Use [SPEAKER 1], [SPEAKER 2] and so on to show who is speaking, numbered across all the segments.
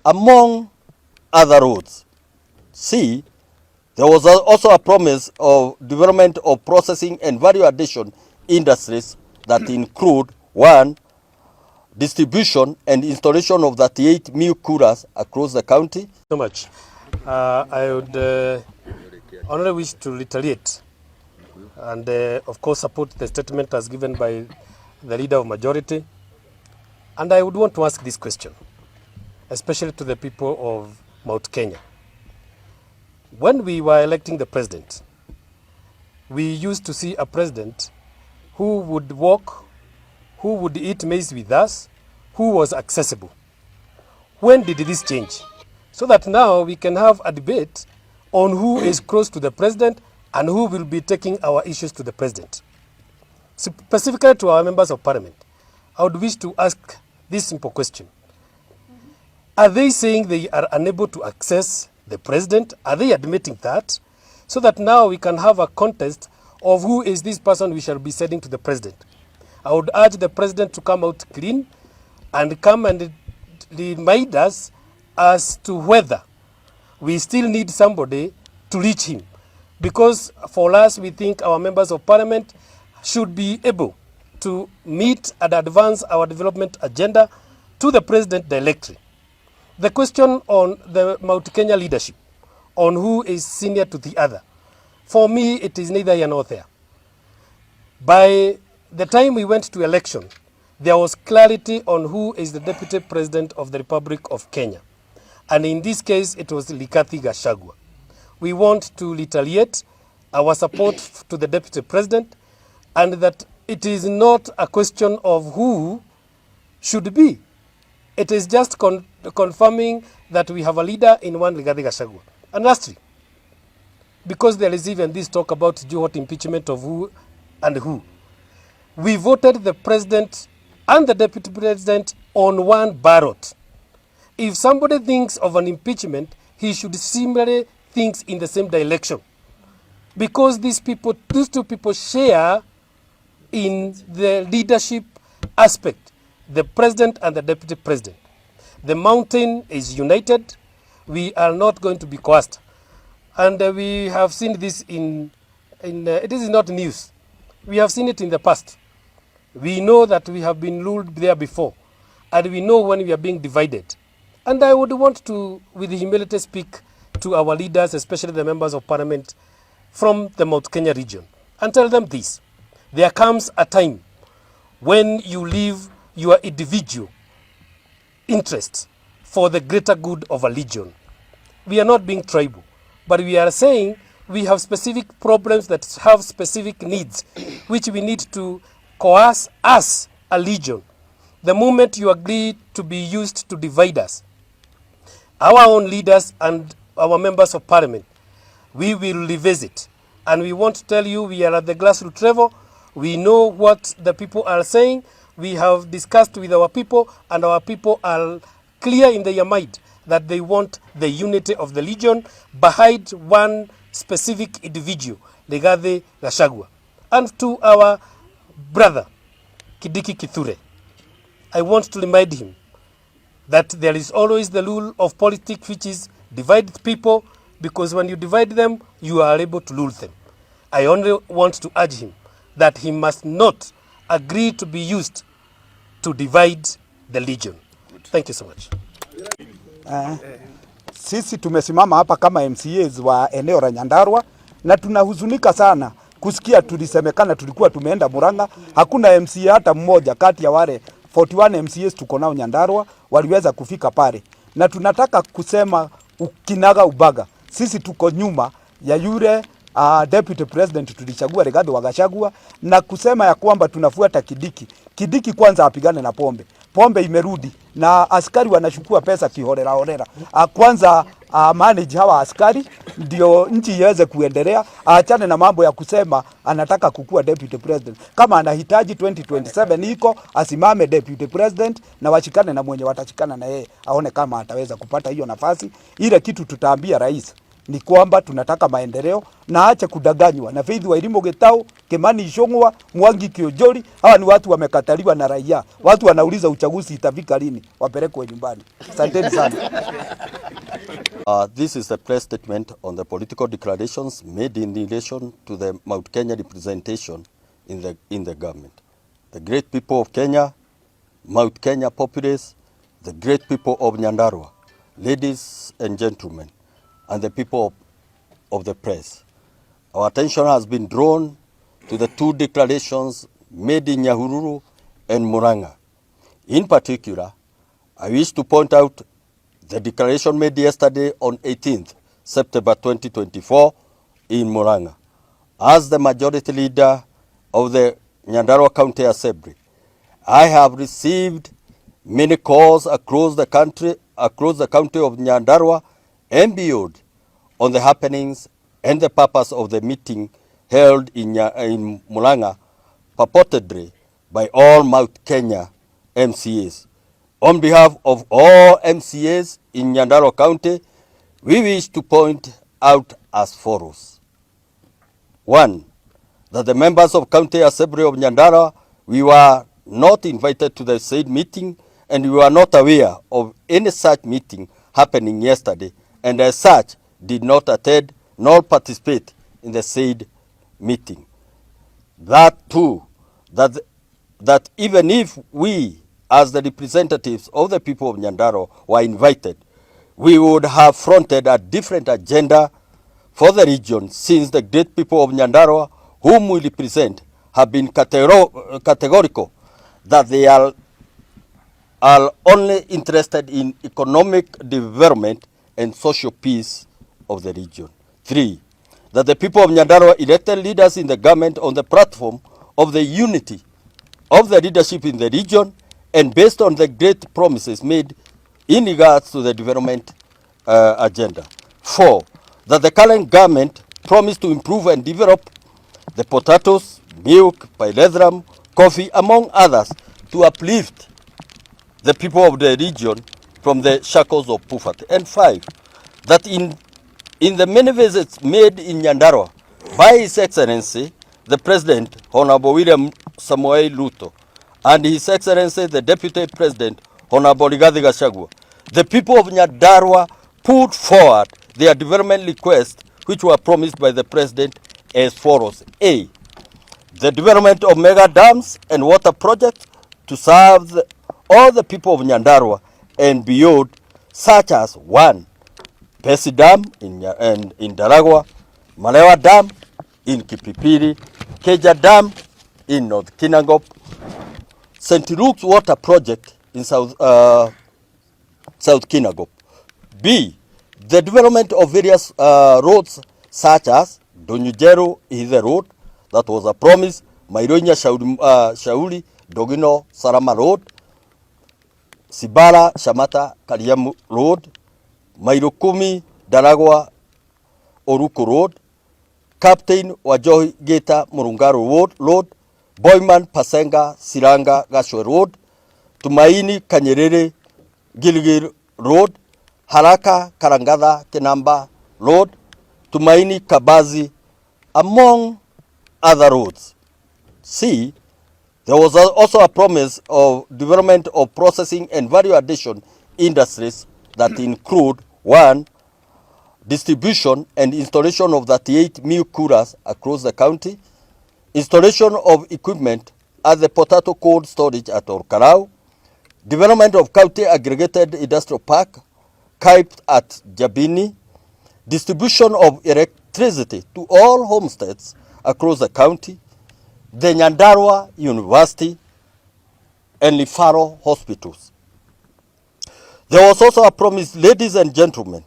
[SPEAKER 1] Among other roads, C, there was also a promise of development of processing and value addition industries that include 1, distribution and installation of 38 milk coolers across the county.
[SPEAKER 2] So much. I would only wish to retaliate and of course support the statement as given by the leader of majority. And I would want to ask this question, especially to the people of Mount Kenya. When we were electing the president, we used to see a president who would walk, who would eat maize with us, who was accessible. When did this change? So that now we can have a debate on who is close to the president and who will be taking our issues to the president. Specifically to our members of parliament, I would wish to ask this simple question. Are they saying they are unable to access the president? Are they admitting that? So that now we can have a contest of who is this person we shall be sending to the president. I would urge the president to come out clean and come and remind us as to whether we still need somebody to reach him. Because for us, we think our members of parliament should be able to meet and advance our development agenda to the president directly. The question on the Mount Kenya leadership, on who is senior to the other, for me, it is neither here nor there. By the time we went to election, there was clarity on who is the Deputy President of the Republic of Kenya. And in this case, it was Gachagua. We want to retaliate our support to the Deputy President, and that it is not a question of who should be. It is just confirming that we have a leader in one, Gachagua. And lastly, because there is even this talk about joho impeachment of who and who, we voted the president and the deputy president on one ballot. If somebody thinks of an impeachment, he should similarly think in the same direction. Because these two people share in the leadership aspect, the president and the deputy president. The mountain is united. We are not going to be coerced. And we have seen this it is not news. We have seen it in the past. We know that we have been ruled there before. And we know when we are being divided. And I would want to, with humility, speak to our leaders, especially the members of parliament from the Mount Kenya region, and tell them this. There comes a time when you leave your individual interests for the greater good of a region. We are not being tribal, but we are saying we have specific problems that have specific needs, which we need to coerce as a region. The moment you agree to be used to divide us, our own leaders and our members of parliament, we will revisit. And we want to tell you we are at the grassroots level. We know what the people are saying. We have discussed with our people, and our people are clear in their mind that they want the unity of the region behind one specific individual, Gachagua. And to our brother, Kindiki, I want to remind him that there is always the rule of politics, which is divide people, because when you divide them, you are able to rule them. I only want to urge him that he must not agree to be used to divide the region. Thank you so much.
[SPEAKER 3] Sisi tumesimama hapa kama MCAs wa eneo la Nyandarua na tunahuzunika sana kusikia tulisemekana tulikuwa tumeenda Murang'a. Hakuna MCA hata mmoja kati ya wale 41 MCAs tuko nao Nyandarua waliweza kufika pale. Na tunataka kusema ukinaga ubaga. Sisi tuko nyuma ya yule deputy president tulichagua Rigathi wa Gachagua, na kusema ya kwamba tunafuata Kindiki. Kindiki kwanza apigane na pombe. Pombe imerudi na askari wanachukua pesa kiholela. Kwanza manage hawa askari ndio nchi iweze kuendelea. Aachane na mambo ya kusema anataka kukua deputy president. Kama anahitaji 2027 iko asimame deputy president, na washikane na mwenye watachikana na yeye, aone kama ataweza kupata hiyo nafasi. Ile kitu tutaambia rais ni kwamba tunataka maendeleo na ache kudanganywa na Faith Wairimu Gitau, Kimani Ichung'wa, Mwangi Kionjori. Hawa ni watu wamekataliwa na raia. Watu wanauliza uchaguzi itafika lini, wapelekwe nyumbani. Asanteni sana.
[SPEAKER 1] This is a press statement on the political declarations made in relation to the Mount Kenya representation in the government. The great people of Kenya, Mount Kenya populace, the great people of Nyandarua, ladies and gentlemen, and the people of the press. Our attention has been drawn to the two declarations made in Nyahururu and Murang'a. In particular, I wish to point out the declaration made yesterday on 18th September 2024 in Murang'a. As the majority leader of the Nyandarua County Assembly, I have received many calls across the county of Nyandarua and beyond on the happenings and the purpose of the meeting held in Murang'a, purportedly by all Mount Kenya MCAs. On behalf of all MCAs in Nyandarua County, we wish to point out as follows. 1. That the members of County Assembly of Nyandarua, we were not invited to the said meeting and we were not aware of any such meeting happening yesterday, and as such did not attend nor participate in the said meeting. That too, that even if we as the representatives of the people of Nyandarua were invited, we would have fronted a different agenda for the region, since the great people of Nyandarua, whom we represent, have been categorical that they are only interested in economic development and social peace of the region. 3. That the people of Nyandarua elected leaders in the government on the platform of the unity of the leadership in the region and based on the great promises made in regards to the development agenda. 4. That the current government promised to improve and develop the potatoes, milk, pyrethrum, coffee, among others, to uplift the people of the region from the shackles of poverty. And 5. That in the many visits made in Nyandarua by His Excellency, the President, Honorable William Samoei Ruto, and His Excellency, the Deputy President, Honorable Gachagua, the people of Nyandarua put forward their development requests, which were promised by the President, as follows. A. The development of mega dams and water projects to serve all the people of Nyandarua and beyond, such as 1. Pesi Dam in Daragwa, Malewa Dam in Kipipiri, Keja Dam in North Kinangop, St. Luke's Water Project in South Kinangop. B. The development of various roads such as Donyujeru Ihithe Road, that was a promise, Maironya Shauri, Dogino Sarama Road, Sibala Shamata Kariamu Road, Mairukumi Daragwa Oruko Road, Captain Wajohi Geta Murungaro Road, Boyman Pasenga Siranga Gashwe Road, Tumaini Kanyerere Gilgil Road, Haraka Karangadha Kenamba Road, Tumaini Kabazi, among other roads. C. There was also a promise of development of processing and value addition industries that include 1. Distribution and installation of 38 milk coolers across the county, installation of equipment at the potato cold storage at Orkarau, development of county aggregated industrial park, KIPE at Jabini, distribution of electricity to all homesteads across the county, the Nyandarua University, and Lifaro hospitals. There was also a promise, ladies and gentlemen,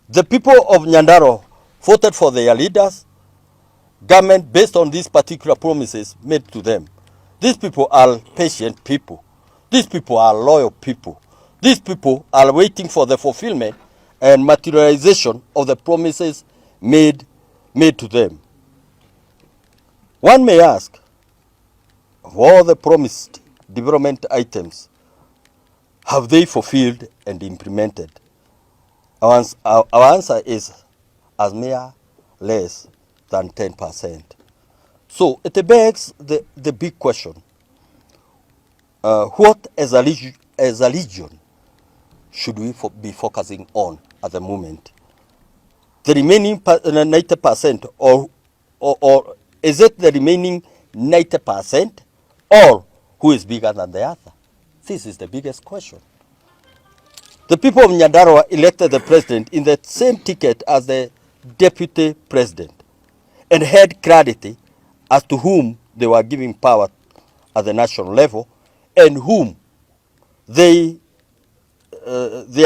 [SPEAKER 1] the people of Nyandarua voted for their leaders, government, based on these particular promises made to them. These people are patient people. These people are loyal people. These people are waiting for the fulfillment and materialization of the promises made to them. One may ask, of all the promised development items, have they fulfilled and implemented? Our answer is as mere less than 10%. So it begs the big question, what as a region should we be focusing on at the moment? The remaining 90%, or is it the remaining 90%, or who is bigger than the other? This is the biggest question. The people of Nyandarua elected the president in the same ticket as the deputy president and had clarity as to whom they were giving power at the national level and whom their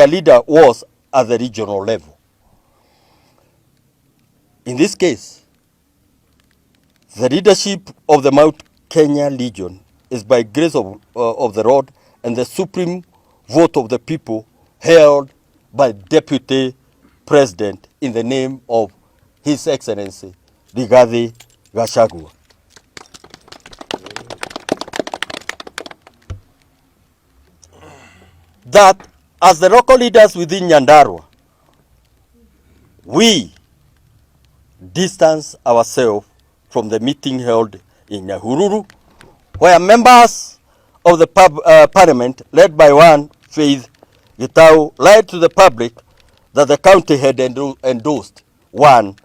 [SPEAKER 1] leader was at the regional level. In this case, the leadership of the Mount Kenya region is by grace of the Lord and the supreme vote of the people held by Deputy President in the name of His Excellency Rigathi Gachagua. That as the local leaders within Nyandarua, we distance ourselves from the meeting held in Uhuru, where members of the parliament, led by one Faith Gitau, lied to the public that the county had endorsed one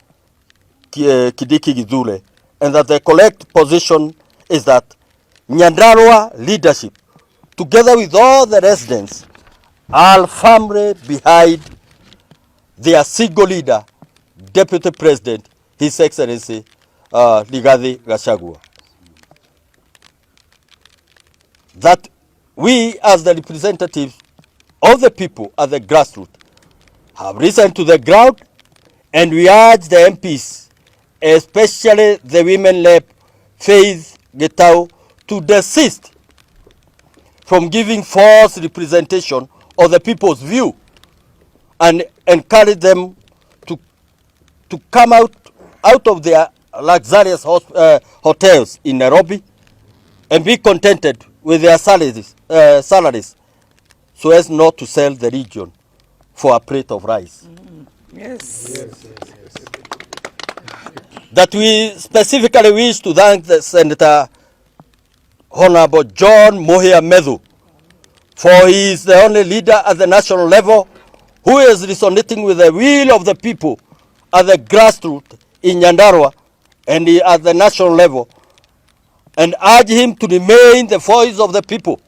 [SPEAKER 1] Kindiki Githule, and that the correct position is that Nyandarua leadership, together with all the residents, are firmly behind their single leader, Deputy President, His Excellency Rigathi Gachagua. That we, as the representatives of the people at the grassroots, have risen to the ground, and we urge the MPs, especially the women-led Faith Gitau, to desist from giving false representation of the people's view and encourage them to come out of their luxurious hotels in Nairobi and be contented with their salaries so as not to sell the region for a plate of rice.
[SPEAKER 4] Yes.
[SPEAKER 1] That we specifically wish to thank the Senator Honorable John Mohia Medhu, for he is the only leader at the national level who is resonating with the will of the people at the grassroots in Nyandarua and at the national level, and urge him to remain the voice of the people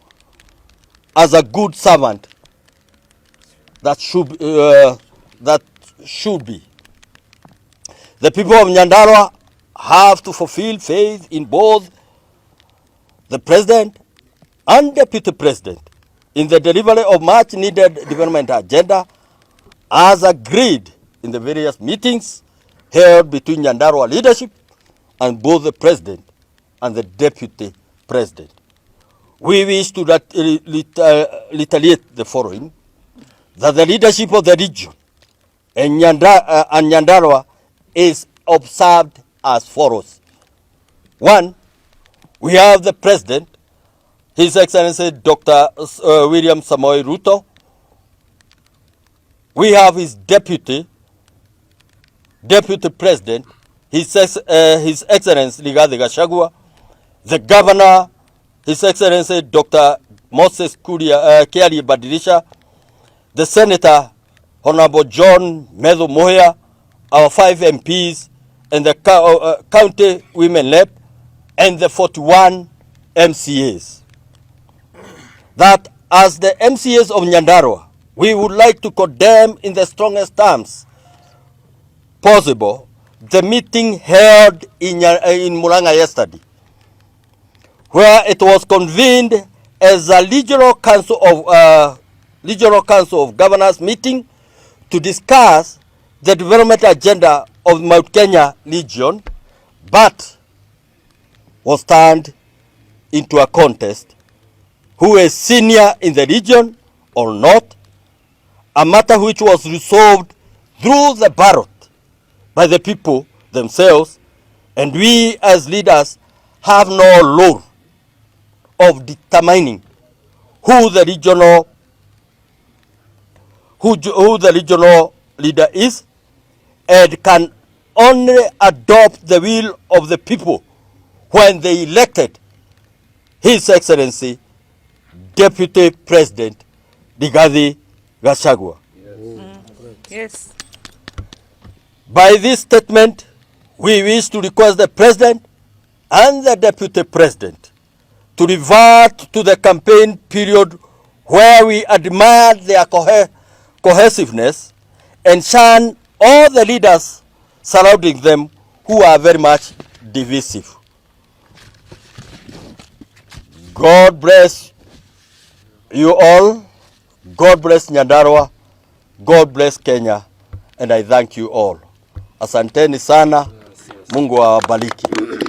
[SPEAKER 1] as a good servant that should be. The people of Nyandarua have to fulfill faith in both the president and deputy president in the delivery of much needed development agenda as agreed in the various meetings held between Nyandarua leadership and both the president and the deputy president. We wish to retaliate the following: that the leadership of the region and Nyandarua is observed as follows. One, we have the president, His Excellency Dr. William Samoei Ruto. We have his deputy president, His Excellency Rigathi Gachagua. The governor, His Excellency Dr. Moses Kiari Badilisha. The senator, Honorable John Medhu Mohia, our 5 MPs, and the county women rep, and the 41 MCAs. That as the MCAs of Nyandarua, we would like to condemn in the strongest terms possible the meeting held in Murang'a yesterday, where it was convened as a regional council of governors meeting to discuss the development agenda of Mount Kenya region, but was turned into a contest who is senior in the region or not, a matter which was resolved through the ballot by the people themselves, and we as leaders have no role of determining who the regional leader is, and can only adopt the will of the people when they elected His Excellency Deputy President Rigathi Gachagua.
[SPEAKER 4] Yes.
[SPEAKER 1] By this statement, we wish to request the President and the Deputy President to revert to the campaign period where we admired their cohesiveness and shun all the leaders surrounding them who are very much divisive. God bless you all. God bless Nyandarua. God bless Kenya. And I thank you all. Asanteni sana. Mungu awabariki.